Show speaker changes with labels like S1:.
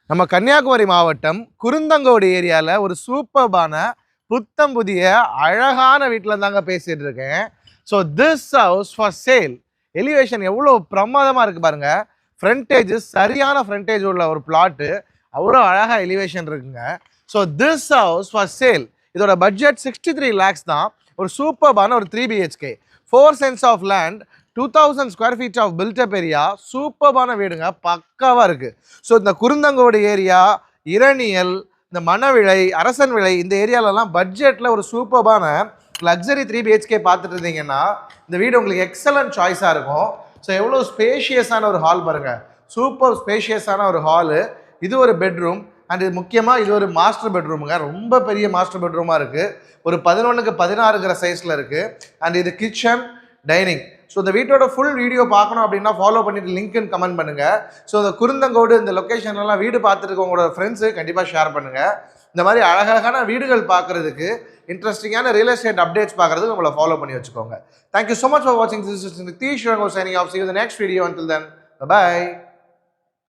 S1: நம்ம கன்னியாகுமரி மாவட்டம் குருந்தங்கோடு ஏரியாவில் ஒரு சூப்பர்பான புத்தம் புதிய அழகான வீட்டில் தாங்க பேசிகிட்டு இருக்கேன். So this house for sale. Elevation எவ்வளோ பிரமாதமாக இருக்குது பாருங்கள். ஃப்ரண்டேஜ் சரியான ஃப்ரண்டேஜ் உள்ள ஒரு பிளாட்டு, அவ்வளோ அழகாக எலிவேஷன் இருக்குங்க. So this house for sale. இதோட பட்ஜெட் 63 lakhs தான். ஒரு சூப்பர்பான ஒரு 3 BHK 4 cents of land, 2000 square feet of built up area, சூப்பர்பான வீடுங்க, பக்காவாக இருக்குது. ஸோ இந்த குருந்தங்கோடு ஏரியா, இரணியல், இந்த மணவிளை, அரசன் விளை, இந்த ஏரியாலலாம் பட்ஜெட்டில் ஒரு சூப்பர்பான லக்ஸரி 3 BHK பார்த்துட்டு இருந்தீங்கன்னா இந்த வீடு உங்களுக்கு எக்ஸலண்ட் சாய்ஸாக இருக்கும். ஸோ எவ்வளோ ஸ்பேஷியஸான ஒரு ஹால் பாருங்கள், சூப்பர் ஸ்பேஷியஸான ஒரு ஹாலு. இது ஒரு பெட்ரூம் அண்ட் இது முக்கியமாக இது ஒரு மாஸ்டர் பெட்ரூமுங்க, ரொம்ப பெரிய மாஸ்டர் பெட்ரூமாக இருக்குது. ஒரு 11க்கு 16 சைஸில் இருக்குது. அண்ட் இது கிச்சன், டைனிங். ஸோ இந்த வீட்டோட ஃபுல் வீடியோ பார்க்கணும் அப்படின்னா ஃபாலோ பண்ணிட்டு லிங்க்னு கமெண்ட் பண்ணுங்கள். ஸோ இந்த குருந்தங்கோடு இந்த லொக்கேஷன்லாம் வீடு பார்த்துட்டு உங்களோட ஃப்ரெண்ட்ஸு கண்டிப்பாக ஷேர் பண்ணுங்கள். இந்த மாதிரி அழகழகான வீடுகள் பார்க்குறதுக்கு, இன்ட்ரெஸ்டிங்கான ரியல் எஸ்டேட் அப்டேட்ஸ் பார்க்குறதுக்கு உங்களை ஃபாலோ பண்ணி வச்சுக்கோங்க. தேங்க்யூ ஸோ மச் ஃபார் வாட்சிங். This is Nitish signing off. See you in the next video. Until then, bye bye.